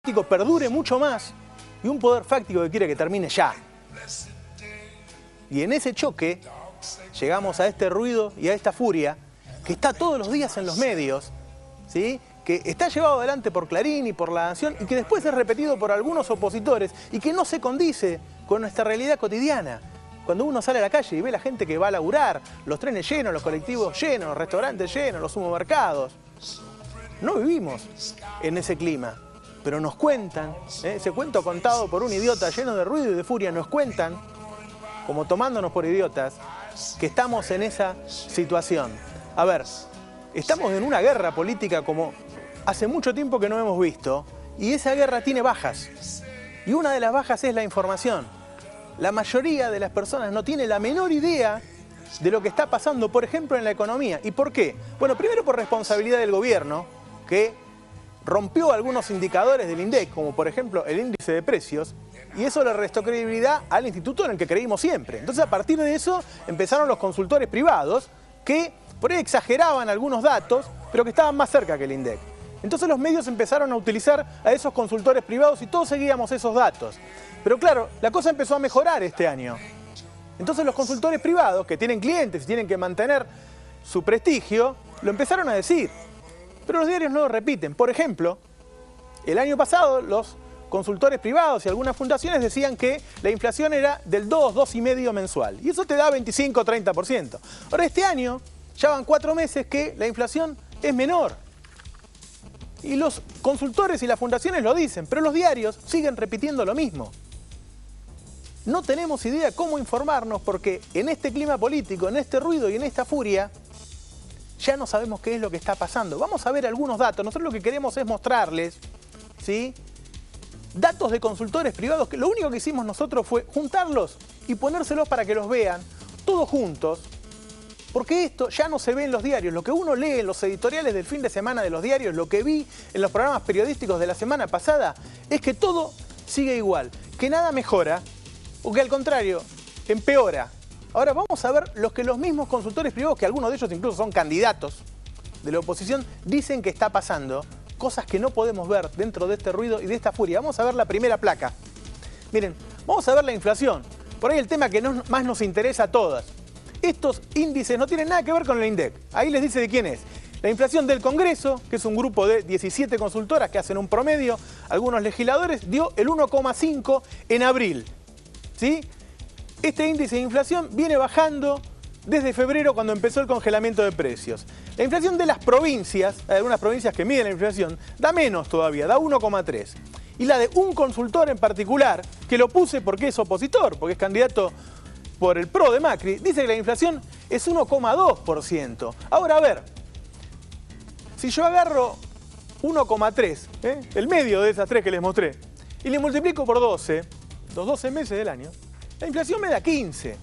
perdure mucho más y un poder fáctico que quiere que termine ya. Y en ese choque llegamos a este ruido y a esta furia que está todos los días en los medios, ¿sí? Que está llevado adelante por Clarín y por La Nación y que después es repetido por algunos opositores y que no se condice con nuestra realidad cotidiana. Cuando uno sale a la calle y ve la gente que va a laburar, los trenes llenos, los colectivos llenos, los restaurantes llenos, los supermercados. No vivimos en ese clima, pero nos cuentan, ese cuento contado por un idiota lleno de ruido y de furia, nos cuentan, como tomándonos por idiotas, que estamos en esa situación. A ver, estamos en una guerra política como hace mucho tiempo que no hemos visto, y esa guerra tiene bajas. Y una de las bajas es la información. La mayoría de las personas no tiene la menor idea de lo que está pasando, por ejemplo, en la economía. ¿Y por qué? Bueno, primero por responsabilidad del gobierno, que rompió algunos indicadores del INDEC, como por ejemplo el índice de precios, y eso le restó credibilidad al instituto en el que creímos siempre. Entonces, a partir de eso, empezaron los consultores privados, que por ahí exageraban algunos datos, pero que estaban más cerca que el INDEC. Entonces los medios empezaron a utilizar a esos consultores privados y todos seguíamos esos datos. Pero claro, la cosa empezó a mejorar este año. Entonces los consultores privados, que tienen clientes y tienen que mantener su prestigio, lo empezaron a decir. Pero los diarios no lo repiten. Por ejemplo, el año pasado los consultores privados y algunas fundaciones decían que la inflación era del 2,5% mensual. Y eso te da 25-30%. Ahora este año ya van 4 meses que la inflación es menor. Y los consultores y las fundaciones lo dicen, pero los diarios siguen repitiendo lo mismo. No tenemos idea cómo informarnos porque en este clima político, en este ruido y en esta furia, ya no sabemos qué es lo que está pasando. Vamos a ver algunos datos. Nosotros lo que queremos es mostrarles, ¿sí?, datos de consultores privados, que lo único que hicimos nosotros fue juntarlos y ponérselos para que los vean todos juntos. Porque esto ya no se ve en los diarios. Lo que uno lee en los editoriales del fin de semana de los diarios, lo que vi en los programas periodísticos de la semana pasada, es que todo sigue igual, que nada mejora o que al contrario empeora. Ahora vamos a ver los que los mismos consultores privados, que algunos de ellos incluso son candidatos de la oposición, dicen que está pasando, cosas que no podemos ver dentro de este ruido y de esta furia. Vamos a ver la primera placa. Miren, vamos a ver la inflación. Por ahí el tema que más nos interesa a todas. Estos índices no tienen nada que ver con el INDEC. Ahí les dice de quién es. La inflación del Congreso, que es un grupo de 17 consultoras que hacen un promedio, algunos legisladores, dio el 1,5 en abril. ¿Sí? Este índice de inflación viene bajando desde febrero cuando empezó el congelamiento de precios. La inflación de las provincias, hay algunas provincias que miden la inflación, da menos todavía, da 1,3. Y la de un consultor en particular, que lo puse porque es opositor, porque es candidato por el PRO de Macri, dice que la inflación es 1,2%. Ahora, a ver, si yo agarro 1,3, el medio de esas 3 que les mostré, y le multiplico por 12, los 12 meses del año, la inflación me da 15.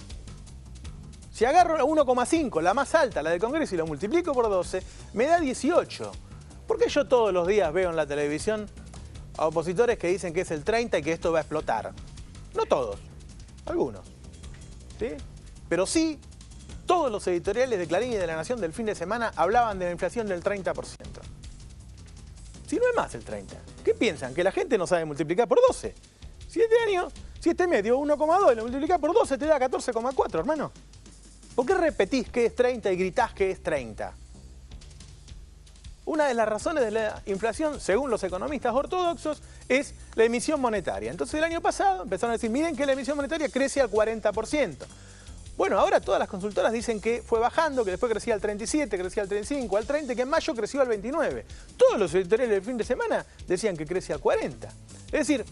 Si agarro la 1,5, la más alta, la del Congreso, y la multiplico por 12, me da 18. ¿Por qué yo todos los días veo en la televisión a opositores que dicen que es el 30 y que esto va a explotar? No todos, algunos. ¿Sí? Pero sí, todos los editoriales de Clarín y de La Nación del fin de semana hablaban de la inflación del 30%. Si no es más el 30%, ¿qué piensan? ¿Que la gente no sabe multiplicar por 12? Si este medio 1,2 y lo multiplicás por 12 te da 14,4, hermano. ¿Por qué repetís que es 30 y gritás que es 30? Una de las razones de la inflación, según los economistas ortodoxos, es la emisión monetaria. Entonces el año pasado empezaron a decir, miren que la emisión monetaria crece al 40%. Bueno, ahora todas las consultoras dicen que fue bajando, que después crecía al 37, crecía al 35, al 30, que en mayo creció al 29. Todos los editoriales del fin de semana decían que crece al 40. Es decir,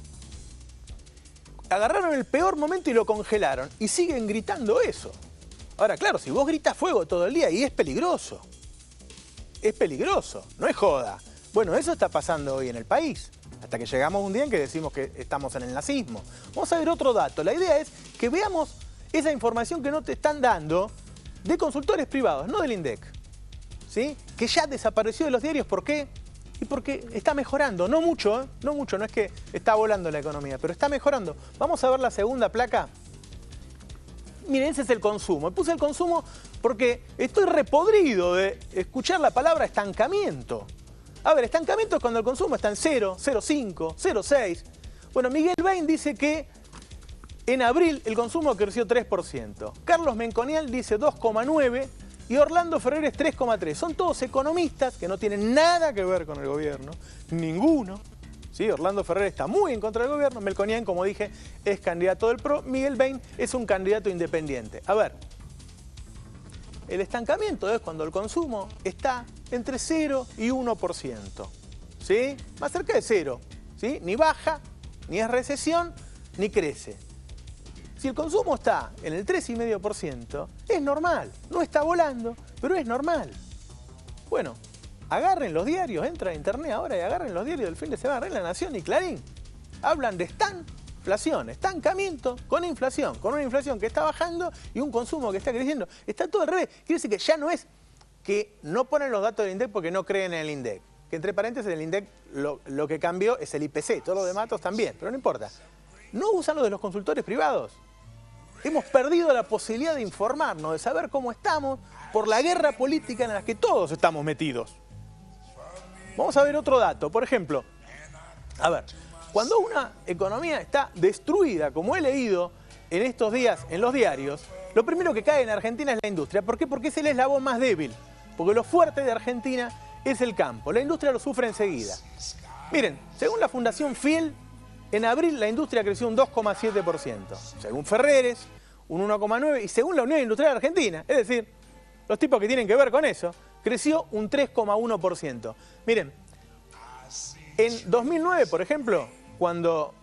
agarraron el peor momento y lo congelaron y siguen gritando eso. Ahora, claro, si vos gritas fuego todo el día y es peligroso, no es joda. Bueno, eso está pasando hoy en el país, hasta que llegamos un día en que decimos que estamos en el nazismo. Vamos a ver otro dato. La idea es que veamos esa información que no te están dando de consultores privados, no del INDEC, ¿sí? Que ya desapareció de los diarios. ¿Por qué? Y porque está mejorando, no mucho, no es que está volando la economía, pero está mejorando. Vamos a ver la segunda placa. Miren, ese es el consumo. Puse el consumo porque estoy repodrido de escuchar la palabra estancamiento. A ver, estancamiento es cuando el consumo está en 0, 0,5, 0,6. Bueno, Miguel Bain dice que en abril el consumo creció 3%. Carlos Menconial dice 2,9% y Orlando Ferreres 3,3%. Son todos economistas que no tienen nada que ver con el gobierno, ninguno. ¿Sí? Orlando Ferreres está muy en contra del gobierno. Melconian, como dije, es candidato del PRO. Miguel Bain es un candidato independiente. A ver, el estancamiento es cuando el consumo está entre 0 y 1%. ¿Sí? Más cerca de 0. ¿Sí? Ni baja, ni es recesión, ni crece. Si el consumo está en el 3,5%, es normal. No está volando, pero es normal. Bueno, agarren los diarios, entran a internet ahora y agarren los diarios del fin de semana, La Nación y Clarín. Hablan de estanflación, estancamiento con inflación, con una inflación que está bajando y un consumo que está creciendo. Está todo al revés. Quiere decir que ya no es que no ponen los datos del INDEC porque no creen en el INDEC. Que entre paréntesis el INDEC lo que cambió es el IPC, todos los demás también, pero no importa. No usan lo de los consultores privados. Hemos perdido la posibilidad de informarnos, de saber cómo estamos por la guerra política en la que todos estamos metidos. Vamos a ver otro dato. Por ejemplo, a ver, cuando una economía está destruida, como he leído en estos días en los diarios, lo primero que cae en Argentina es la industria. ¿Por qué? Porque es el eslabón más débil. Porque lo fuerte de Argentina es el campo. La industria lo sufre enseguida. Miren, según la Fundación Fiel, en abril la industria creció un 2,7%. Según Ferreres, un 1,9%. Y según la Unión Industrial Argentina, es decir, los tipos que tienen que ver con eso, creció un 3,1%. Miren, en 2009, por ejemplo, cuando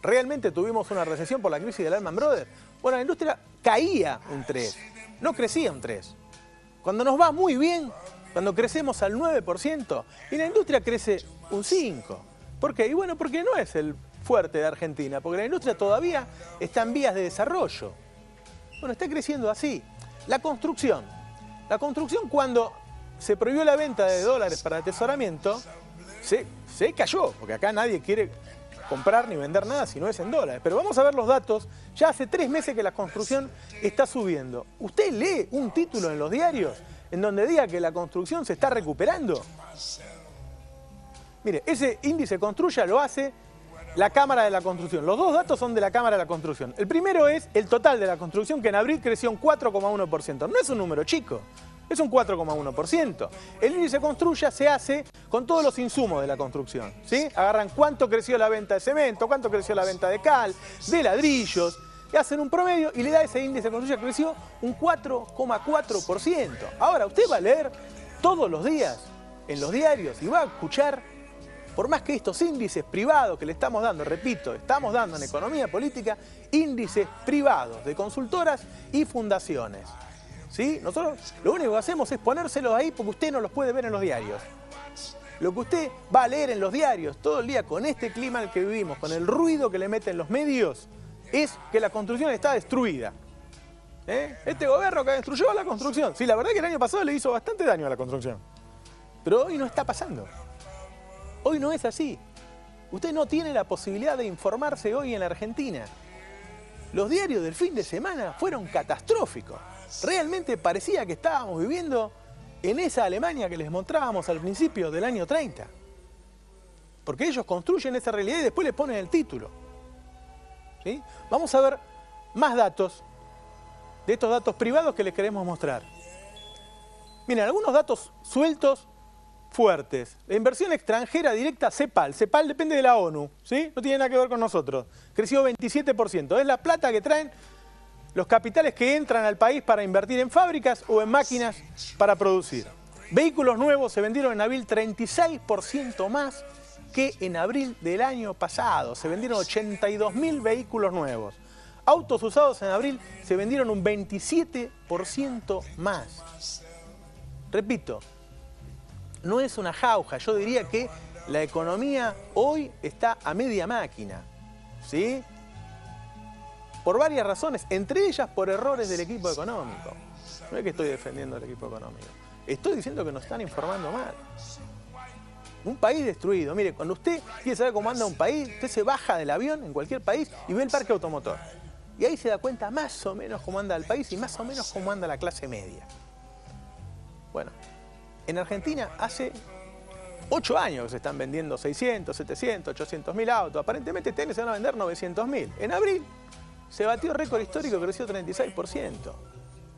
realmente tuvimos una recesión por la crisis del Lehman Brothers, bueno, la industria caía un 3%, no crecía un 3%. Cuando nos va muy bien, cuando crecemos al 9%, y la industria crece un 5%. ¿Por qué? Y bueno, porque no es el fuerte de Argentina, porque la industria todavía está en vías de desarrollo. Bueno, está creciendo así. La construcción cuando se prohibió la venta de dólares para atesoramiento, se cayó, porque acá nadie quiere comprar ni vender nada si no es en dólares. Pero vamos a ver los datos. Ya hace 3 meses que la construcción está subiendo. ¿Usted lee un título en los diarios en donde diga que la construcción se está recuperando? Mire, ese índice Construya lo hace la Cámara de la Construcción. Los dos datos son de la Cámara de la Construcción. El primero es el total de la construcción, que en abril creció un 4,1%. No es un número chico, es un 4,1%. El índice Construya se hace con todos los insumos de la construcción, ¿sí? Agarran cuánto creció la venta de cemento, cuánto creció la venta de cal, de ladrillos, y hacen un promedio y le da ese índice Construya que creció un 4,4%. Ahora, usted va a leer todos los días en los diarios y va a escuchar, por más que estos índices privados que le estamos dando, repito, estamos dando en economía política, índices privados de consultoras y fundaciones. ¿Sí? Nosotros lo único que hacemos es ponérselos ahí porque usted no los puede ver en los diarios. Lo que usted va a leer en los diarios todo el día con este clima en el que vivimos, con el ruido que le meten los medios, es que la construcción está destruida. Este gobierno que destruyó la construcción. Sí, la verdad es que el año pasado le hizo bastante daño a la construcción. Pero hoy no está pasando. Hoy no es así. Usted no tiene la posibilidad de informarse hoy en la Argentina. Los diarios del fin de semana fueron catastróficos. Realmente parecía que estábamos viviendo en esa Alemania que les mostrábamos al principio del año 30. Porque ellos construyen esa realidad y después le ponen el título. ¿Sí? Vamos a ver más datos de estos datos privados que les queremos mostrar. Miren, algunos datos sueltos fuertes. La inversión extranjera directa CEPAL. CEPAL depende de la ONU, ¿sí? No tiene nada que ver con nosotros. Creció 27%. Es la plata que traen los capitales que entran al país para invertir en fábricas o en máquinas para producir. Vehículos nuevos se vendieron en abril 36% más que en abril del año pasado. Se vendieron 82.000 vehículos nuevos. Autos usados en abril se vendieron un 27% más. Repito, no es una jauja. Yo diría que la economía hoy está a media máquina, ¿sí? Por varias razones, entre ellas por errores del equipo económico. No es que estoy defendiendo al equipo económico. Estoy diciendo que nos están informando mal. Un país destruido. Mire, cuando usted quiere saber cómo anda un país, usted se baja del avión en cualquier país y ve el parque automotor. Y ahí se da cuenta más o menos cómo anda el país y más o menos cómo anda la clase media. Bueno, en Argentina hace 8 años que se están vendiendo 600, 700, 800.000 autos. Aparentemente este año se van a vender 900.000. En abril se batió récord histórico, creció 36%.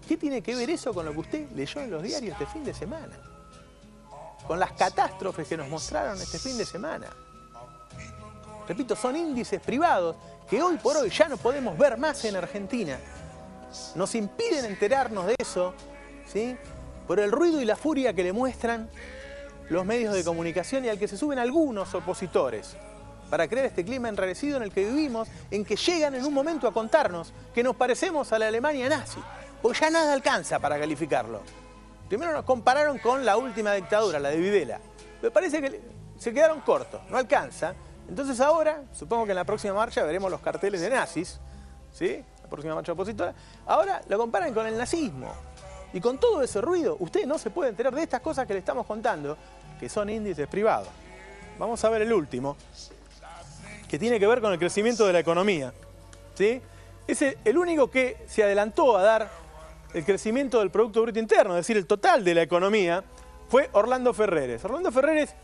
¿Qué tiene que ver eso con lo que usted leyó en los diarios este fin de semana? Con las catástrofes que nos mostraron este fin de semana. Repito, son índices privados que hoy por hoy ya no podemos ver más en Argentina. Nos impiden enterarnos de eso, ¿sí?, por el ruido y la furia que le muestran los medios de comunicación y al que se suben algunos opositores para crear este clima enrarecido en el que vivimos, en que llegan en un momento a contarnos que nos parecemos a la Alemania nazi, porque ya nada alcanza para calificarlo. Primero nos compararon con la última dictadura, la de Videla. Me parece que se quedaron cortos, no alcanza. Entonces ahora, supongo que en la próxima marcha veremos los carteles de nazis, ¿sí?, la próxima marcha opositora. Ahora lo comparan con el nazismo. Y con todo ese ruido, usted no se puede enterar de estas cosas que le estamos contando, que son índices privados. Vamos a ver el último, que tiene que ver con el crecimiento de la economía, ¿sí? Es el único que se adelantó a dar el crecimiento del Producto Bruto Interno, es decir, el total de la economía, fue Orlando Ferreres. Orlando Ferreres,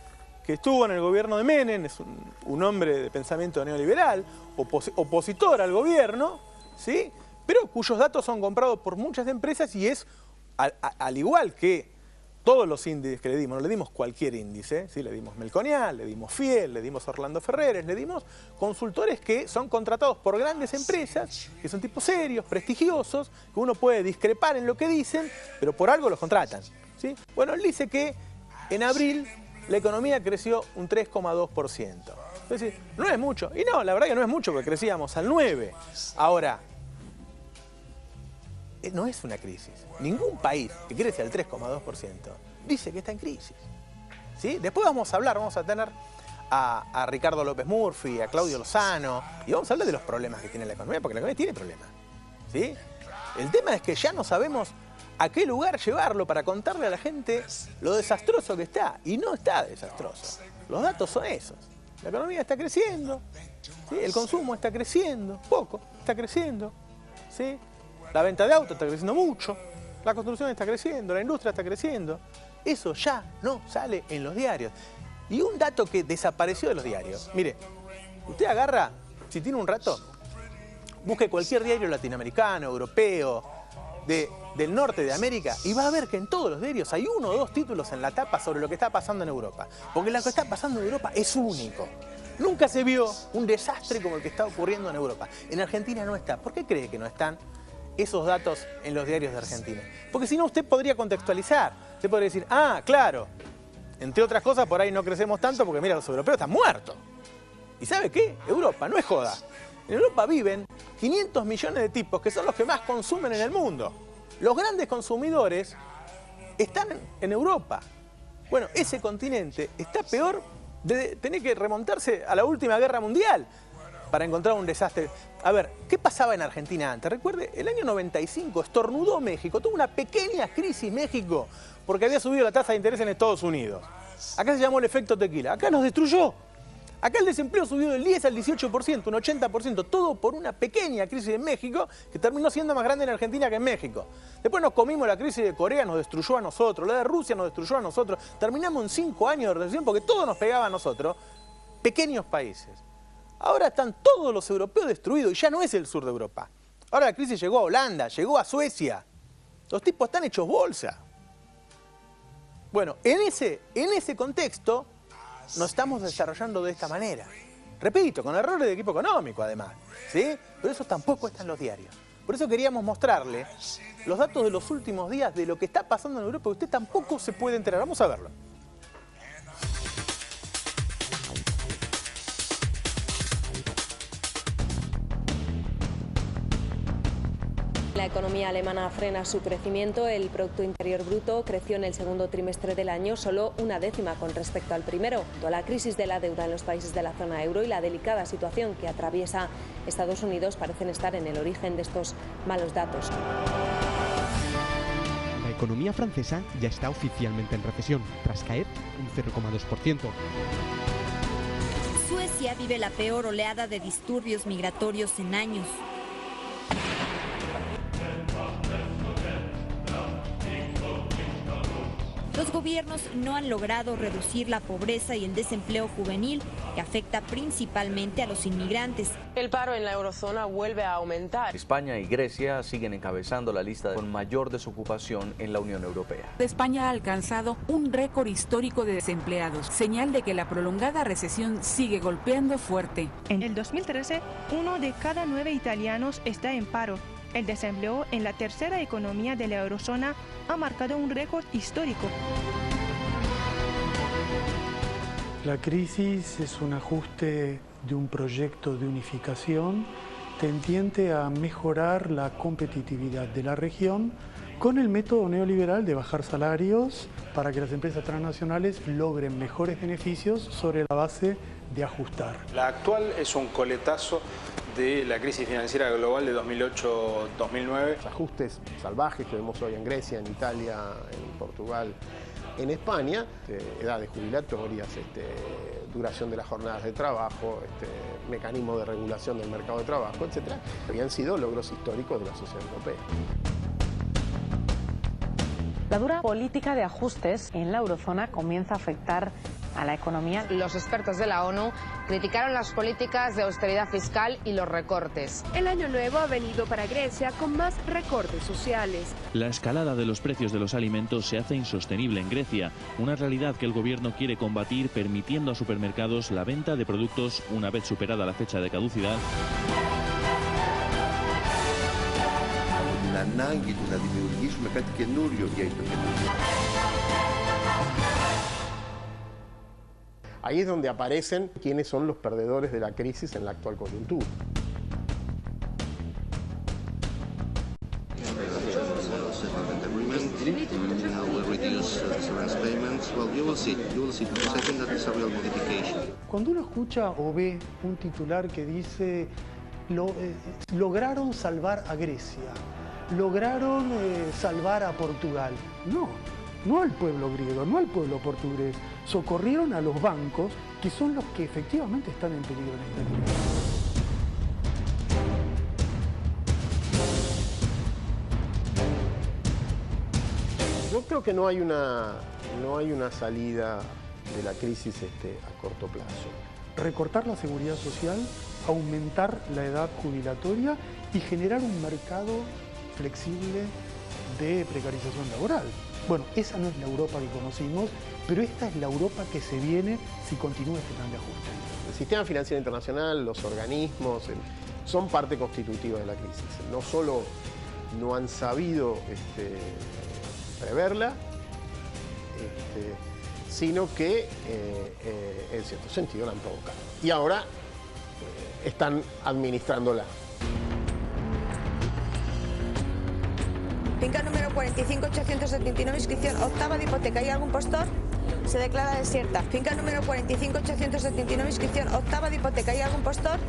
que estuvo en el gobierno de Menem, es un hombre de pensamiento neoliberal, opositor al gobierno, ¿sí?, pero cuyos datos son comprados por muchas empresas y es, al igual que todos los índices que le dimos, no le dimos cualquier índice, ¿sí?, le dimos Melconial, le dimos Fiel, le dimos Orlando Ferreres, le dimos consultores que son contratados por grandes empresas, que son tipos serios, prestigiosos, que uno puede discrepar en lo que dicen, pero por algo los contratan, ¿sí? Bueno, él dice que en abril la economía creció un 3,2%. Es decir, no es mucho. Y no, la verdad que no es mucho porque crecíamos al 9%. Ahora, no es una crisis. Ningún país que crece al 3,2% dice que está en crisis, ¿sí? Después vamos a hablar, vamos a tener a Ricardo López Murphy, a Claudio Lozano, y vamos a hablar de los problemas que tiene la economía, porque la economía tiene problemas, ¿sí? El tema es que ya no sabemos a qué lugar llevarlo para contarle a la gente lo desastroso que está, y no está desastroso. Los datos son esos. La economía está creciendo, ¿sí? El consumo está creciendo, poco, está creciendo, ¿sí? La venta de autos está creciendo mucho, la construcción está creciendo, la industria está creciendo. Eso ya no sale en los diarios. Y un dato que desapareció de los diarios. Mire, usted agarra, si tiene un rato, busque cualquier diario latinoamericano, europeo, del norte de América, y va a ver que en todos los diarios hay 1 o 2 títulos en la tapa sobre lo que está pasando en Europa. Porque lo que está pasando en Europa es único. Nunca se vio un desastre como el que está ocurriendo en Europa. En Argentina no está. ¿Por qué cree que no están esos datos en los diarios de Argentina? Porque si no, usted podría contextualizar. Usted podría decir, ah, claro, entre otras cosas por ahí no crecemos tanto porque mira, los europeos están muertos. ¿Y sabe qué? Europa no es joda. En Europa viven 500 millones de tipos que son los que más consumen en el mundo. Los grandes consumidores están en Europa. Bueno, ese continente está peor de tener que remontarse a la última guerra mundial para encontrar un desastre. A ver, ¿qué pasaba en Argentina antes? Recuerde, el año 95 estornudó México, tuvo una pequeña crisis México porque había subido la tasa de interés en Estados Unidos. Acá se llamó el efecto tequila, acá nos destruyó. Acá el desempleo subió del 10 al 18%, un 80%, todo por una pequeña crisis en México que terminó siendo más grande en Argentina que en México. Después nos comimos la crisis de Corea, nos destruyó a nosotros, la de Rusia nos destruyó a nosotros. Terminamos en 5 años de recesión porque todo nos pegaba a nosotros, pequeños países. Ahora están todos los europeos destruidos y ya no es el sur de Europa. Ahora la crisis llegó a Holanda, llegó a Suecia. Los tipos están hechos bolsa. Bueno, en ese contexto nos estamos desarrollando de esta manera. Repito, con errores de equipo económico además, ¿sí? Pero eso tampoco está en los diarios. Por eso queríamos mostrarle los datos de los últimos días de lo que está pasando en Europa, que usted tampoco se puede enterar. Vamos a verlo. La economía alemana frena su crecimiento. El Producto Interior Bruto creció en el segundo trimestre del año solo 1/10 con respecto al primero. Toda la crisis de la deuda en los países de la zona euro y la delicada situación que atraviesa Estados Unidos parecen estar en el origen de estos malos datos. La economía francesa ya está oficialmente en recesión, tras caer un 0,2%. Suecia vive la peor oleada de disturbios migratorios en años. Los gobiernos no han logrado reducir la pobreza y el desempleo juvenil, que afecta principalmente a los inmigrantes. El paro en la eurozona vuelve a aumentar. España y Grecia siguen encabezando la lista con mayor desocupación en la Unión Europea. España ha alcanzado un récord histórico de desempleados, señal de que la prolongada recesión sigue golpeando fuerte. En el 2013, 1 de cada 9 italianos está en paro. El desempleo en la tercera economía de la eurozona ha marcado un récord histórico. La crisis es un ajuste de un proyecto de unificación tendiente a mejorar la competitividad de la región con el método neoliberal de bajar salarios para que las empresas transnacionales logren mejores beneficios sobre la base de ajustar. La actual es un coletazo de la crisis financiera global de 2008-2009. Los ajustes salvajes que vemos hoy en Grecia, en Italia, en Portugal, en España, edades jubilatorias, duración de las jornadas de trabajo, mecanismo de regulación del mercado de trabajo, etc., habían sido logros históricos de la sociedad europea. La dura política de ajustes en la eurozona comienza a afectar a la economía. Los expertos de la ONU criticaron las políticas de austeridad fiscal y los recortes. El año nuevo ha venido para Grecia con más recortes sociales. La escalada de los precios de los alimentos se hace insostenible en Grecia, una realidad que el gobierno quiere combatir permitiendo a supermercados la venta de productos una vez superada la fecha de caducidad. Ahí es donde aparecen quiénes son los perdedores de la crisis en la actual coyuntura. Cuando uno escucha o ve un titular que dice lograron salvar a Grecia, lograron salvar a Portugal, no al pueblo griego, no al pueblo portugués, socorrieron a los bancos, que son los que efectivamente están en peligro en esta crisis. Yo creo que no hay una salida de la crisis a corto plazo. Recortar la seguridad social, aumentar la edad jubilatoria y generar un mercado flexible de precarización laboral. Bueno, esa no es la Europa que conocimos, pero esta es la Europa que se viene si continúa este plan de ajuste. El sistema financiero internacional, los organismos, son parte constitutiva de la crisis. No solo no han sabido preverla, sino que en cierto sentido la han provocado. Y ahora están administrándola. Finca número 45.879, inscripción octava de hipoteca. ¿Hay algún postor? Se declara desierta. Finca número 45.879, inscripción octava de hipoteca. ¿Hay algún postor?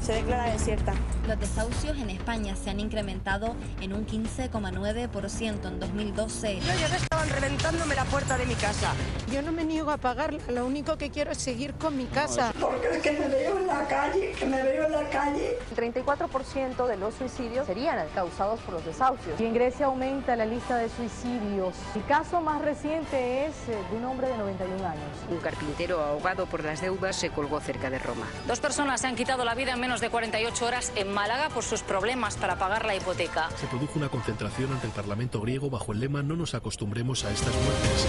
Se declara desierta. Los desahucios en España se han incrementado en un 15,9% en 2012. Yo llegué, estaban reventándome la puerta de mi casa. Yo no me niego a pagarla, lo único que quiero es seguir con mi casa. Porque es que me veo en la calle, El 34% de los suicidios serían causados por los desahucios. Y en Grecia aumenta la lista de suicidios. El caso más reciente es de un hombre de 91 años. Un carpintero ahogado por las deudas se colgó cerca de Roma. 2 personas se han quitado la vida en menos de 48 horas en Málaga por sus problemas para pagar la hipoteca. Se produjo una concentración ante el Parlamento griego bajo el lema "No nos acostumbremos a estas muertes".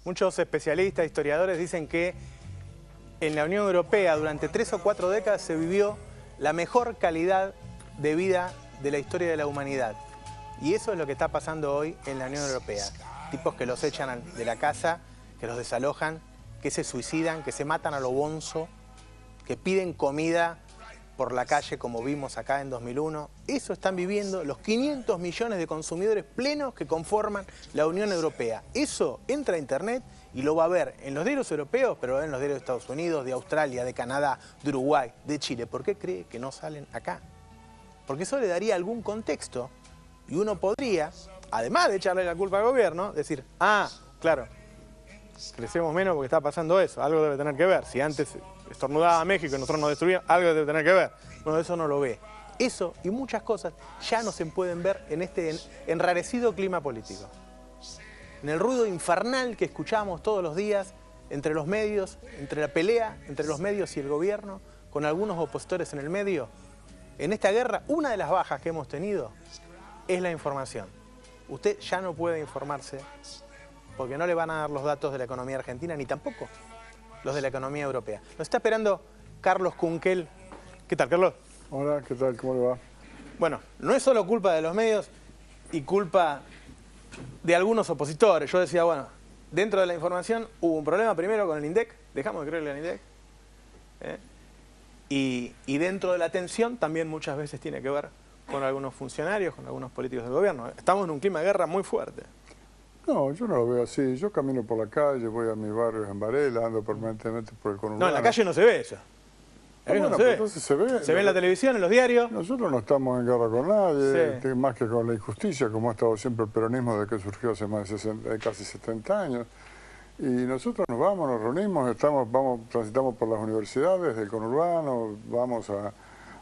Muchos especialistas, historiadores dicen que en la Unión Europea durante 3 o 4 décadas se vivió la mejor calidad de vida de la historia de la humanidad. Y eso es lo que está pasando hoy en la Unión Europea. Tipos que los echan de la casa, que los desalojan, que se suicidan, que se matan a lo bonzo, que piden comida por la calle como vimos acá en 2001. Eso están viviendo los 500 millones de consumidores plenos que conforman la Unión Europea. Eso entra a internet y lo va a ver en los diarios europeos, pero va a ver en los diarios de Estados Unidos, de Australia, de Canadá, de Uruguay, de Chile. ¿Por qué cree que no salen acá? Porque eso le daría algún contexto y uno podría, además de echarle la culpa al gobierno, decir, ah, claro, crecemos menos porque está pasando eso, algo debe tener que ver. Si antes estornudaba México y nosotros nos destruíamos, algo debe tener que ver. Bueno, eso no lo ve. Eso y muchas cosas ya no se pueden ver en este enrarecido clima político. En el ruido infernal que escuchamos todos los días entre los medios, entre la pelea entre los medios y el gobierno, con algunos opositores en el medio. En esta guerra, una de las bajas que hemos tenido es la información. Usted ya no puede informarse porque no le van a dar los datos de la economía argentina ni tampoco los de la economía europea. Nos está esperando Carlos Kunkel. ¿Qué tal, Carlos? Hola, ¿qué tal? ¿Cómo le va? Bueno, no es solo culpa de los medios y culpa de algunos opositores. Yo decía, bueno, dentro de la información hubo un problema primero con el INDEC, dejamos de creerle al INDEC. Y dentro de la tensión también muchas veces tiene que ver con algunos funcionarios, con algunos políticos del gobierno. Estamos en un clima de guerra muy fuerte. No, yo no lo veo así. Yo camino por la calle, voy a mis barrios en Varela, ando permanentemente por el conurbano. No, en la calle no se ve eso. Bueno, no se ve. Entonces se ve. Se ve en la televisión, en los diarios. Nosotros no estamos en guerra con nadie, Sí. más que con la injusticia, como ha estado siempre el peronismo desde que surgió hace más de casi 70 años. Y nosotros nos vamos, nos reunimos, transitamos por las universidades del conurbano, vamos a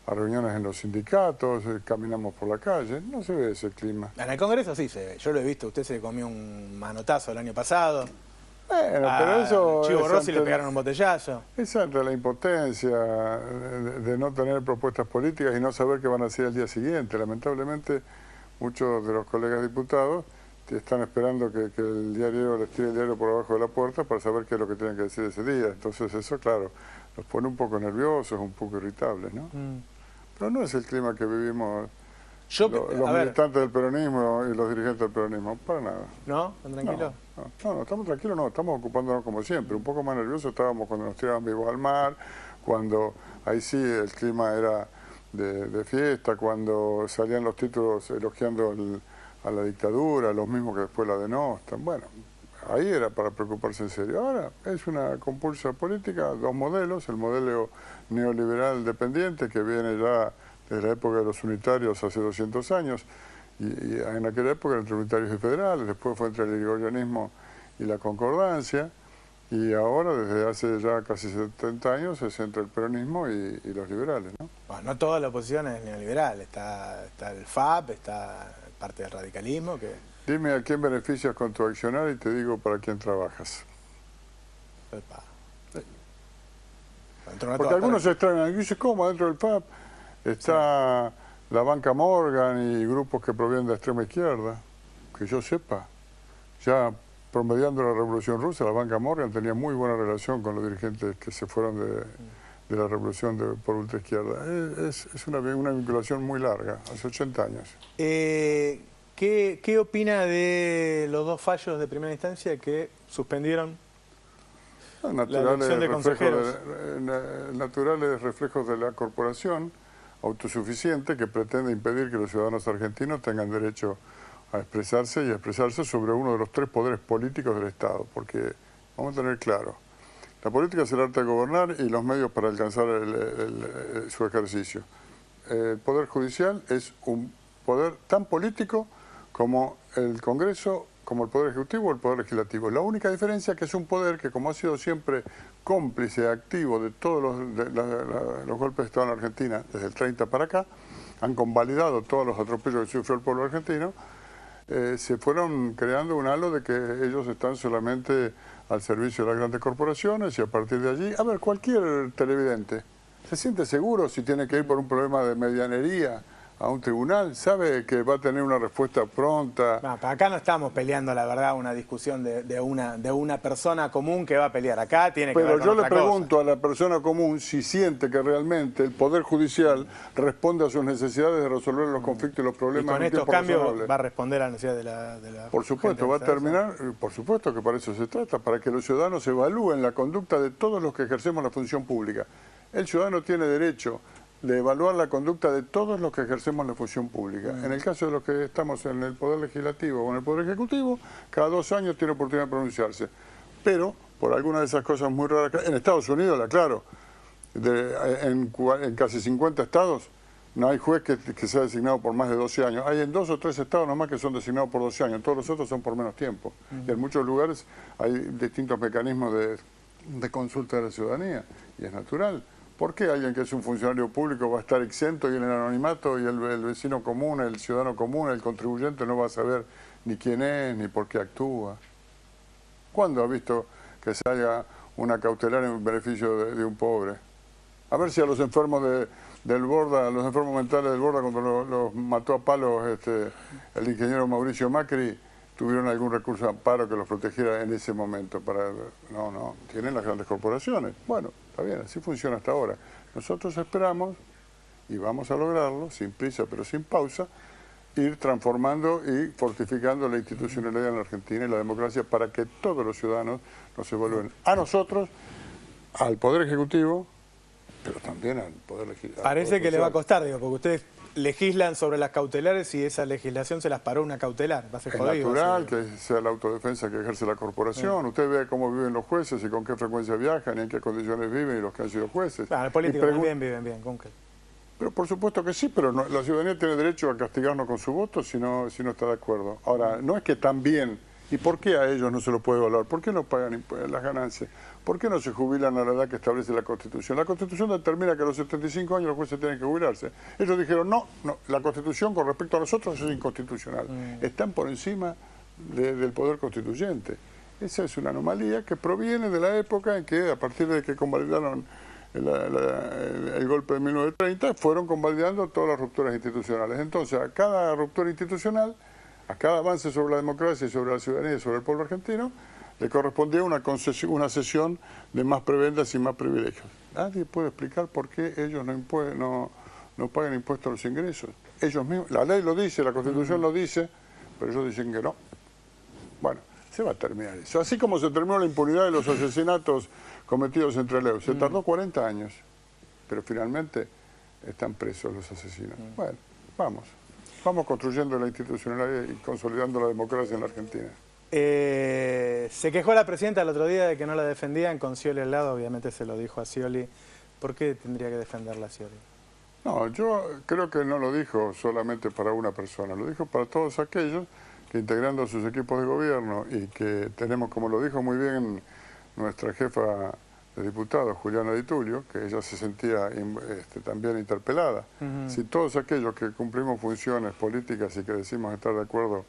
reuniones en los sindicatos, caminamos por la calle, no se ve ese clima. En el Congreso sí se ve, yo lo he visto, usted se comió un manotazo el año pasado. Bueno, pero eso... Chivo Rossi le pegaron un botellazo. Es ante la impotencia de no tener propuestas políticas y no saber qué van a hacer el día siguiente. Lamentablemente, muchos de los colegas diputados están esperando que el diario les tire el diario por abajo de la puerta para saber qué es lo que tienen que decir ese día. Entonces eso, claro, los pone un poco nerviosos, un poco irritables, ¿no? Pero no es el clima que vivimos los militantes del peronismo y los dirigentes del peronismo, para nada. ¿No? ¿Están tranquilos? No, estamos tranquilos, no, estamos ocupándonos como siempre. Un poco más nerviosos estábamos cuando nos tiraban vivos al mar, cuando ahí sí el clima era de fiesta, cuando salían los títulos elogiando a la dictadura, los mismos que después la denostan. Bueno, ahí era para preocuparse en serio. Ahora es una compulsa política, dos modelos, el modelo neoliberal dependiente que viene ya desde la época de los unitarios hace 200 años, y en aquella época entre unitarios y federales, después fue entre el irigoyenismo y la concordancia, y ahora desde hace ya casi 70 años es entre el peronismo y los liberales, ¿no? Bueno, no toda la oposición es neoliberal, está el FAP, está parte del radicalismo que... Dime a quién beneficias con tu accionar y te digo para quién trabajas. Sí. Porque algunos se extrañan y dicen, ¿cómo? Dentro del FAP está la banca Morgan y grupos que provienen de extrema izquierda. Que yo sepa, ya promediando la Revolución Rusa, la banca Morgan tenía muy buena relación con los dirigentes que se fueron de la revolución por ultraizquierda. Es una vinculación muy larga, hace 80 años. ¿Qué opina de los dos fallos de primera instancia que suspendieron la elección de consejeros? Naturales reflejos de la corporación autosuficiente que pretende impedir que los ciudadanos argentinos tengan derecho a expresarse y a expresarse sobre uno de los tres poderes políticos del Estado, porque vamos a tener claro, la política es el arte de gobernar y los medios para alcanzar su ejercicio. El Poder Judicial es un poder tan político como el Congreso, como el Poder Ejecutivo o el Poder Legislativo. La única diferencia es que es un poder que, como ha sido siempre cómplice activo de todos los golpes de Estado en Argentina, desde el 30 para acá, han convalidado todos los atropellos que sufrió el pueblo argentino, se fueron creando un halo de que ellos están solamente al servicio de las grandes corporaciones y a partir de allí, a ver, cualquier televidente se siente seguro si tiene que ir por un problema de medianería a un tribunal, sabe que va a tener una respuesta pronta. No, acá no estamos peleando, la verdad, una discusión de una persona común que va a pelear. Acá tiene que ver con Pero yo otra le pregunto a la persona común si siente que realmente el Poder Judicial responde a sus necesidades de resolver los conflictos y los problemas. Y con estos cambios va a responder a la necesidad de la Por supuesto, va a terminar, por supuesto que para eso se trata, para que los ciudadanos evalúen la conducta de todos los que ejercemos la función pública. El ciudadano tiene derecho de evaluar la conducta de todos los que ejercemos la función pública. En el caso de los que estamos en el Poder Legislativo o en el Poder Ejecutivo, cada 2 años tiene oportunidad de pronunciarse. Pero, por alguna de esas cosas muy raras, en Estados Unidos, la aclaro, en casi 50 estados, No hay juez que sea designado por más de 12 años. Hay en 2 o 3 estados nomás que son designados por 12 años. Todos los otros son por menos tiempo. Y en muchos lugares hay distintos mecanismos de consulta de la ciudadanía. Y es natural. ¿Por qué alguien que es un funcionario público va a estar exento y en el anonimato y el vecino común, el ciudadano común, el contribuyente no va a saber ni quién es ni por qué actúa? ¿Cuándo ha visto que se haga una cautelar en beneficio de un pobre? A ver si a los enfermos del Borda, a los enfermos mentales del Borda, cuando los mató a palos el ingeniero Mauricio Macri, tuvieron algún recurso de amparo que los protegiera en ese momento. No, tienen las grandes corporaciones. Bueno, está bien, así funciona hasta ahora. Nosotros esperamos, y vamos a lograrlo, sin prisa pero sin pausa, ir transformando y fortificando la institucionalidad en la Argentina y la democracia para que todos los ciudadanos nos evalúen a nosotros, al Poder Ejecutivo, pero también al Poder Legislativo. Parece que le va a costar, digo, porque ustedes legislan sobre las cautelares y esa legislación se las paró una cautelar. Va a ser jodido. Es natural que sea la autodefensa que ejerce la corporación. Usted ve cómo viven los jueces y con qué frecuencia viajan y en qué condiciones viven y los que han sido jueces. Los políticos también viven bien, ¿con qué? Pero por supuesto que sí, pero la ciudadanía tiene derecho a castigarnos con su voto si no está de acuerdo. Ahora, no es que también, ¿y por qué a ellos no se lo puede evaluar? ¿Por qué no pagan las ganancias? ¿Por qué no se jubilan a la edad que establece la Constitución? La Constitución determina que a los 75 años los jueces tienen que jubilarse. Ellos dijeron, no, la Constitución con respecto a nosotros es inconstitucional. Están por encima del poder constituyente. Esa es una anomalía que proviene de la época en que, a partir de que convalidaron el golpe de 1930, fueron convalidando todas las rupturas institucionales. Entonces, a cada ruptura institucional, a cada avance sobre la democracia y sobre la ciudadanía y sobre el pueblo argentino, le correspondía una sesión de más prebendas y más privilegios. Nadie puede explicar por qué ellos no pagan impuestos a los ingresos. Ellos mismos, la ley lo dice, la Constitución lo dice, pero ellos dicen que no. Bueno, se va a terminar eso. Así como se terminó la impunidad de los asesinatos cometidos en Trelew. Se tardó 40 años, pero finalmente están presos los asesinos. Bueno, vamos construyendo la institucionalidad y consolidando la democracia en la Argentina. Se quejó la presidenta el otro día de que no la defendían con Scioli al lado, obviamente se lo dijo a Scioli. ¿Por qué tendría que defenderla a Scioli? No, yo creo que no lo dijo solamente para una persona, lo dijo para todos aquellos que integrando sus equipos de gobierno y que tenemos, como lo dijo muy bien nuestra jefa de diputados, Juliana Di Tulio, que ella se sentía también interpelada. Si todos aquellos que cumplimos funciones políticas y que decimos estar de acuerdo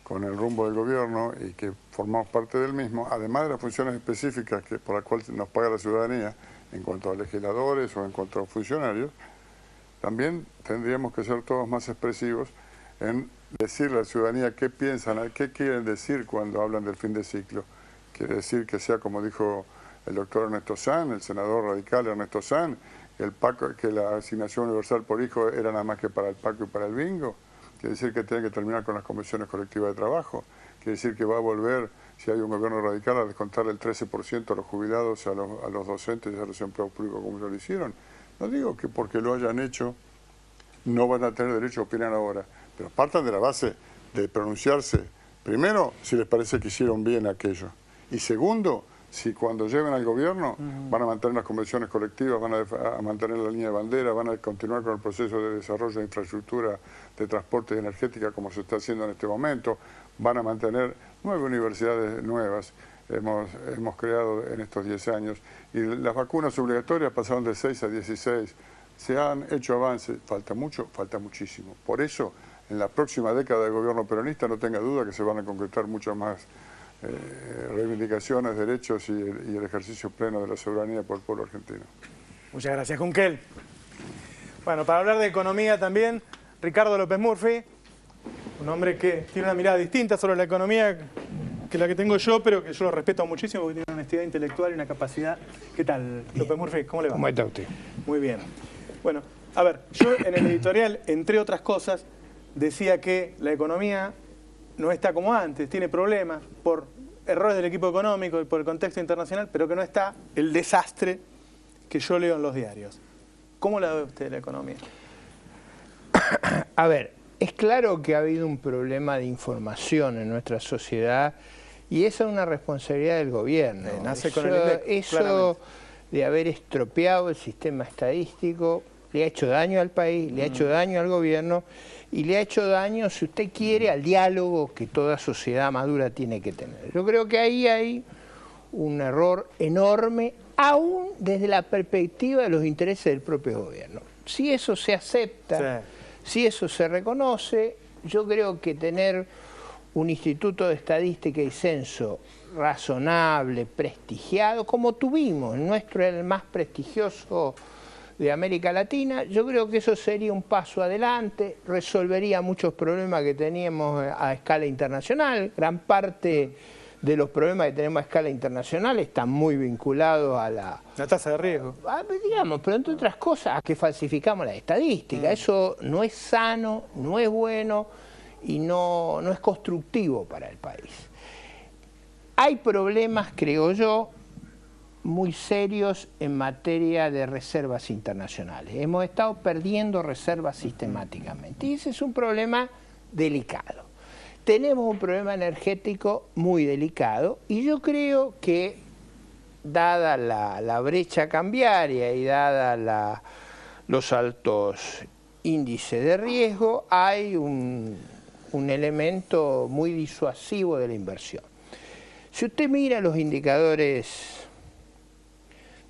con el rumbo del gobierno y que formamos parte del mismo, además de las funciones específicas por las cuales nos paga la ciudadanía en cuanto a legisladores o en cuanto a funcionarios, también tendríamos que ser todos más expresivos en decirle a la ciudadanía qué piensan, qué quieren decir cuando hablan del fin de ciclo. Quiere decir que sea como dijo el doctor Ernesto Sanz, el senador radical Ernesto Sanz, que la asignación universal por hijo era nada más que para el Paco y para el bingo. Quiere decir que tiene que terminar con las convenciones colectivas de trabajo. Quiere decir que va a volver, si hay un gobierno radical, a descontar el 13% a los jubilados, a los docentes y a los empleados públicos como ya lo hicieron. No digo que porque lo hayan hecho no van a tener derecho a opinar ahora, pero partan de la base de pronunciarse, primero, si les parece que hicieron bien aquello, y segundo, si cuando lleguen al gobierno van a mantener las convenciones colectivas, van a mantener la línea de bandera, van a continuar con el proceso de desarrollo de infraestructura de transporte y energética como se está haciendo en este momento, van a mantener 9 universidades nuevas, hemos creado en estos 10 años, y las vacunas obligatorias pasaron de 6 a 16, se han hecho avances, falta mucho, falta muchísimo. Por eso, en la próxima década del gobierno peronista no tenga duda que se van a concretar muchas más reivindicaciones, derechos y el ejercicio pleno de la soberanía por el pueblo argentino. Muchas gracias, Junquel. Bueno, para hablar de economía también, Ricardo López Murphy, un hombre que tiene una mirada distinta sobre la economía que la que tengo yo, pero que yo lo respeto muchísimo porque tiene una honestidad intelectual y una capacidad. ¿Qué tal, López Murphy? ¿Cómo le va? ¿Cómo está usted? Muy bien. Bueno, a ver, yo en el editorial, entre otras cosas, decía que la economía no está como antes, tiene problemas por errores del equipo económico y por el contexto internacional, pero que no está el desastre que yo leo en los diarios. ¿Cómo la ve usted la economía? A ver, es claro que ha habido un problema de información en nuestra sociedad y esa es una responsabilidad del gobierno. Nace con el INDEC, eso de haber estropeado el sistema estadístico le ha hecho daño al país, le ha hecho daño al gobierno y le ha hecho daño, si usted quiere, al diálogo que toda sociedad madura tiene que tener. Yo creo que ahí hay un error enorme, aún desde la perspectiva de los intereses del propio gobierno. Si eso se acepta, si eso se reconoce, yo creo que tener un instituto de estadística y censo razonable, prestigiado, como tuvimos, el nuestro era el más prestigioso de América Latina, yo creo que eso sería un paso adelante, resolvería muchos problemas que teníamos a escala internacional. Gran parte de los problemas que tenemos a escala internacional están muy vinculados a la tasa de riesgo. Digamos, pero entre otras cosas, a que falsificamos la estadística. Eso no es sano, no es bueno y no es constructivo para el país. Hay problemas, creo yo, muy serios en materia de reservas internacionales. Hemos estado perdiendo reservas sistemáticamente y ese es un problema delicado. Tenemos un problema energético muy delicado y yo creo que, dada la brecha cambiaria y dada los altos índices de riesgo, hay un elemento muy disuasivo de la inversión. Si usted mira los indicadores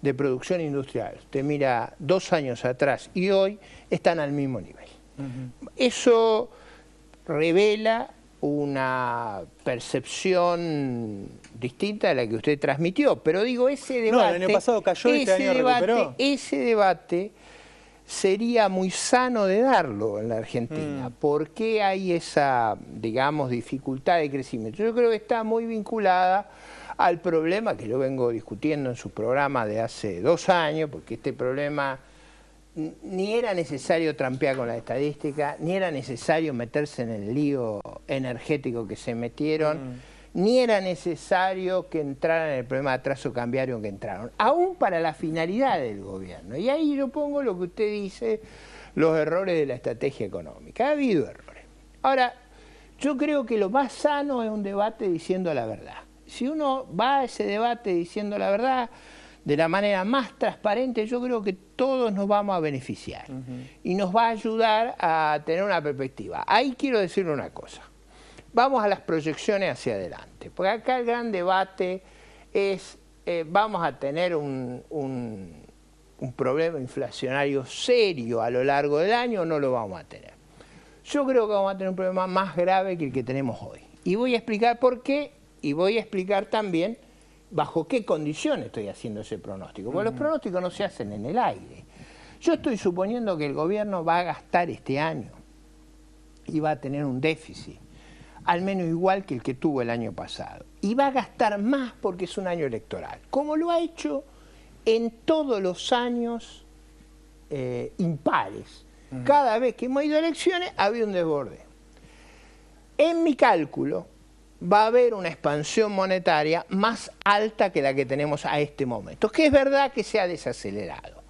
de producción industrial, usted mira 2 años atrás y hoy, están al mismo nivel. Eso revela una percepción distinta a la que usted transmitió, pero digo, ese debate... No, el año pasado cayó y este año recuperó. Ese debate sería muy sano de darlo en la Argentina. ¿Por qué hay esa, digamos, dificultad de crecimiento? Yo creo que está muy vinculada al problema que yo vengo discutiendo en su programa de hace 2 años, porque este problema ni era necesario trampear con la estadística, ni era necesario meterse en el lío energético que se metieron, ni era necesario que entraran en el problema de atraso cambiario que entraron, aún para la finalidad del gobierno. Y ahí yo pongo lo que usted dice, los errores de la estrategia económica. Ha habido errores. Ahora, yo creo que lo más sano es un debate diciendo la verdad. Si uno va a ese debate diciendo la verdad de la manera más transparente, yo creo que todos nos vamos a beneficiar y nos va a ayudar a tener una perspectiva. Ahí quiero decirle una cosa. Vamos a las proyecciones hacia adelante, porque acá el gran debate es, vamos a tener un problema inflacionario serio a lo largo del año o no lo vamos a tener. Yo creo que vamos a tener un problema más grave que el que tenemos hoy. Y voy a explicar por qué y voy a explicar también bajo qué condiciones estoy haciendo ese pronóstico. Porque los pronósticos no se hacen en el aire. Yo estoy suponiendo que el gobierno va a gastar este año y va a tener un déficit al menos igual que el que tuvo el año pasado. Y va a gastar más porque es un año electoral, como lo ha hecho en todos los años impares. Cada vez que hemos ido a elecciones ha habido un desborde. En mi cálculo va a haber una expansión monetaria más alta que la que tenemos a este momento, que es verdad que se ha desacelerado.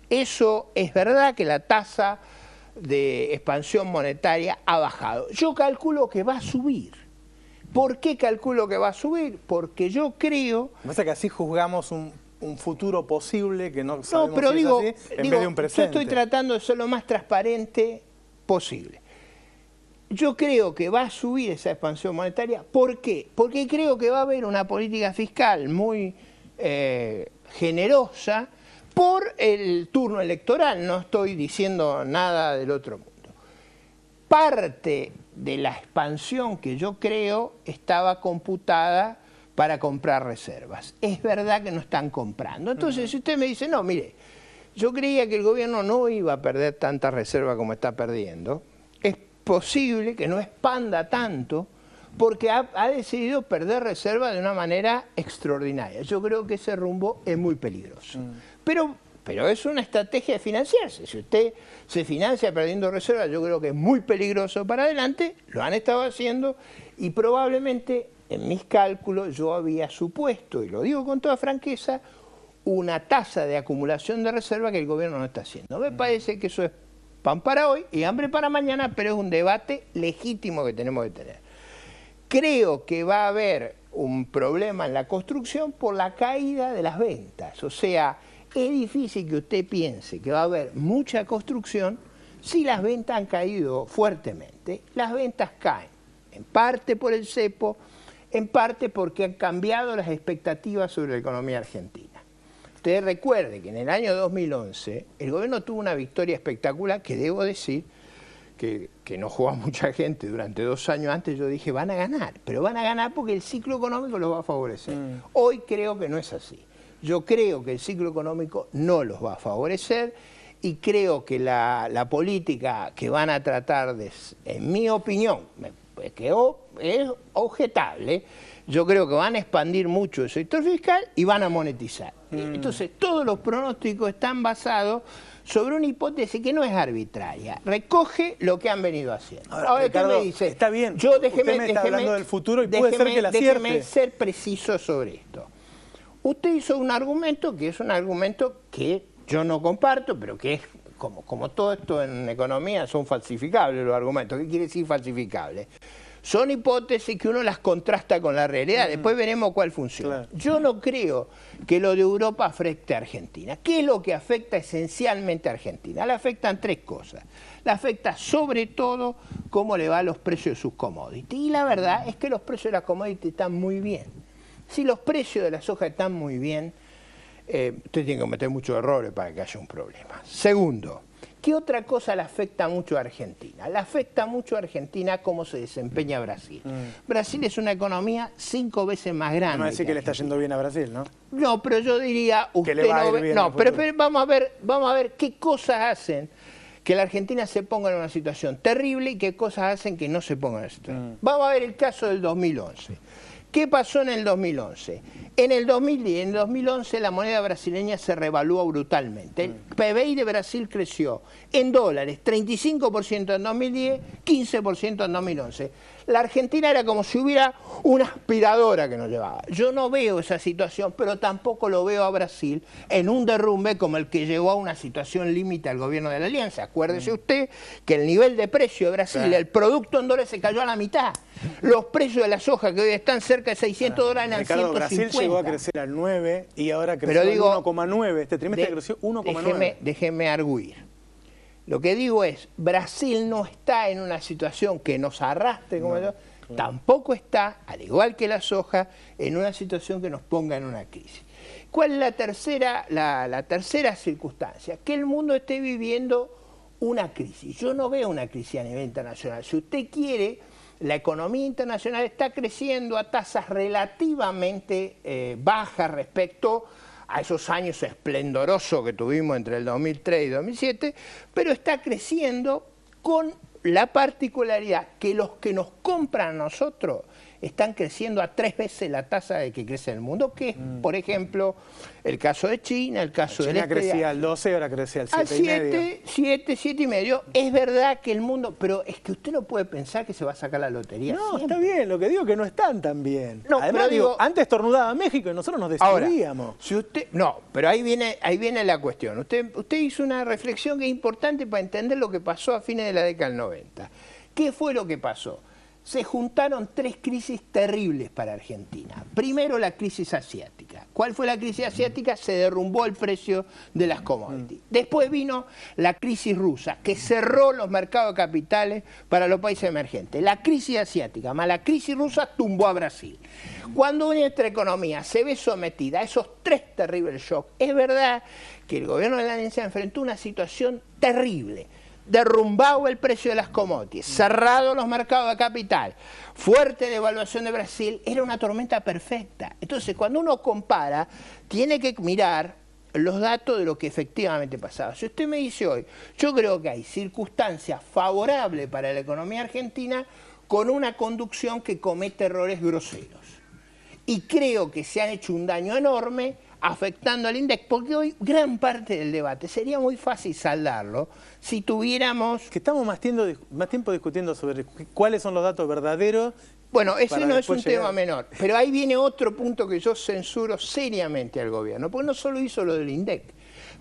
Eso es verdad que la tasa de expansión monetaria ha bajado. Yo calculo que va a subir. ¿Por qué calculo que va a subir? Porque yo creo... Pasa que así juzgamos un futuro posible que no sabemos pero si es así, en vez de un presente. Yo estoy tratando de ser lo más transparente posible. Yo creo que va a subir esa expansión monetaria. ¿Por qué? Porque creo que va a haber una política fiscal muy generosa por el turno electoral. No estoy diciendo nada del otro mundo. Parte de la expansión que yo creo estaba computada para comprar reservas. Es verdad que no están comprando. Entonces, si usted me dice, no, mire, yo creía que el gobierno no iba a perder tanta reserva como está perdiendo, es posible que no expanda tanto porque ha decidido perder reserva de una manera extraordinaria. Yo creo que ese rumbo es muy peligroso. Pero es una estrategia de financiarse. Si usted se financia perdiendo reserva, yo creo que es muy peligroso para adelante. Lo han estado haciendo y probablemente en mis cálculos yo había supuesto, y lo digo con toda franqueza, una tasa de acumulación de reserva que el gobierno no está haciendo. Me parece que eso es pan para hoy y hambre para mañana, pero es un debate legítimo que tenemos que tener. Creo que va a haber un problema en la construcción por la caída de las ventas. O sea, es difícil que usted piense que va a haber mucha construcción si las ventas han caído fuertemente. Las ventas caen, en parte por el cepo, en parte porque han cambiado las expectativas sobre la economía argentina. Usted recuerde que en el año 2011 el gobierno tuvo una victoria espectacular que debo decir que no jugó mucha gente durante 2 años antes. Yo dije, van a ganar, pero van a ganar porque el ciclo económico los va a favorecer. Hoy creo que no es así. Yo creo que el ciclo económico no los va a favorecer y creo que la política que van a tratar de, en mi opinión, que es objetable, yo creo que van a expandir mucho el sector fiscal y van a monetizar. Entonces, todos los pronósticos están basados sobre una hipótesis que no es arbitraria, recoge lo que han venido haciendo. Ahora Ricardo, me dice, está bien, usted me está hablando del futuro y puede ser que la acierte. Déjeme ser preciso sobre esto. Usted hizo un argumento que es un argumento que yo no comparto, pero que es, como todo esto en economía, son falsificables los argumentos. ¿Qué quiere decir falsificables? Son hipótesis que uno las contrasta con la realidad, después veremos cuál funciona. Claro. Yo no creo que lo de Europa afecte a Argentina. ¿Qué es lo que afecta esencialmente a Argentina? Le afectan 3 cosas. Le afecta sobre todo cómo le va a los precios de sus commodities. Y la verdad es que los precios de las commodities están muy bien. Si los precios de la soja están muy bien, usted tiene que cometer muchos errores para que haya un problema. Segundo, ¿qué otra cosa le afecta mucho a Argentina? Le afecta mucho a Argentina cómo se desempeña Brasil. Brasil es una economía 5 veces más grande. No va a decir que le está yendo bien a Brasil, ¿no? No, pero yo diría, usted que le va no a ir ve, bien no, pero vamos a ver qué cosas hacen que la Argentina se ponga en una situación terrible y qué cosas hacen que no se ponga en esa situación. Vamos a ver el caso del 2011. ¿Qué pasó en el 2011? En el 2010, en el 2011 la moneda brasileña se revaluó brutalmente. El PBI de Brasil creció en dólares 35% en 2010, 15% en 2011. La Argentina era como si hubiera una aspiradora que nos llevaba. Yo no veo esa situación, pero tampoco lo veo a Brasil en un derrumbe como el que llegó a una situación límite al gobierno de la Alianza. Acuérdese usted que el nivel de precio de Brasil, el producto en dólares se cayó a la mitad. Los precios de la soja que hoy están cerca de $600 eran Ricardo, 150. Brasil llegó a crecer al 9 y ahora creció al 1,9. Este trimestre creció 1,9. Déjeme arguir. Lo que digo es, Brasil no está en una situación que nos arrastre, como yo, tampoco está, al igual que la soja, en una situación que nos ponga en una crisis. ¿Cuál es la tercera circunstancia? Que el mundo esté viviendo una crisis. Yo no veo una crisis a nivel internacional. Si usted quiere, la economía internacional está creciendo a tasas relativamente bajas respecto a esos años esplendorosos que tuvimos entre el 2003 y 2007, pero está creciendo con la particularidad que los que nos compran a nosotros están creciendo a 3 veces la tasa de que crece el mundo, que es, por ejemplo, el caso de China, el caso de China crecía al 12, ahora crece al 7,5. 7,5. Es verdad que el mundo, pero es que usted no puede pensar que se va a sacar la lotería. No, siempre. está bien, lo que digo es que no están tan bien. No, además, pero digo, antes estornudaba México y nosotros nos destruíamos. Ahora, si usted, no, pero ahí viene la cuestión. Usted hizo una reflexión que es importante para entender lo que pasó a fines de la década del 90. ¿Qué fue lo que pasó? Se juntaron 3 crisis terribles para Argentina. Primero, la crisis asiática. ¿Cuál fue la crisis asiática? Se derrumbó el precio de las commodities. Después vino la crisis rusa, que cerró los mercados de capitales para los países emergentes. La crisis asiática más la crisis rusa tumbó a Brasil. Cuando nuestra economía se ve sometida a esos 3 terribles shocks, es verdad que el gobierno de la Alianza enfrentó una situación terrible. Derrumbado el precio de las commodities, cerrado los mercados de capital, fuerte devaluación de Brasil, era una tormenta perfecta. Entonces, cuando uno compara, tiene que mirar los datos de lo que efectivamente pasaba. Si usted me dice hoy, yo creo que hay circunstancias favorables para la economía argentina con una conducción que comete errores groseros. Y creo que se han hecho un daño enorme afectando al INDEC, porque hoy gran parte del debate sería muy fácil saldarlo si tuviéramos... Que estamos más tiempo discutiendo sobre cuáles son los datos verdaderos. Bueno, ese no es un tema menor, pero ahí viene otro punto que yo censuro seriamente al gobierno, porque no solo hizo lo del INDEC,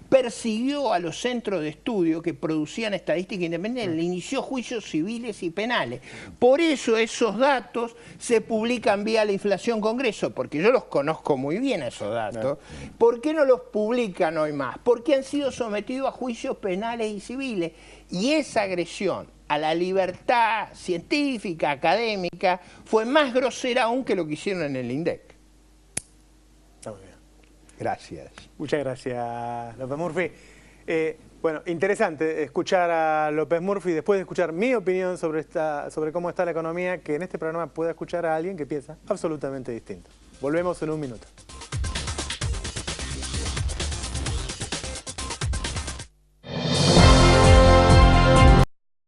persiguió a los centros de estudio que producían estadística independiente, le inició juicios civiles y penales. Por eso esos datos se publican vía la inflación Congreso, porque yo los conozco muy bien esos datos. ¿Por qué no los publican hoy más? Porque han sido sometidos a juicios penales y civiles. Y esa agresión a la libertad científica, académica, fue más grosera aún que lo que hicieron en el INDEC. Está muy bien. Gracias. Muchas gracias, López Murphy. Bueno, interesante escuchar a López Murphy después de escuchar mi opinión sobre cómo está la economía, que en este programa pueda escuchar a alguien que piensa absolutamente distinto. Volvemos en un minuto.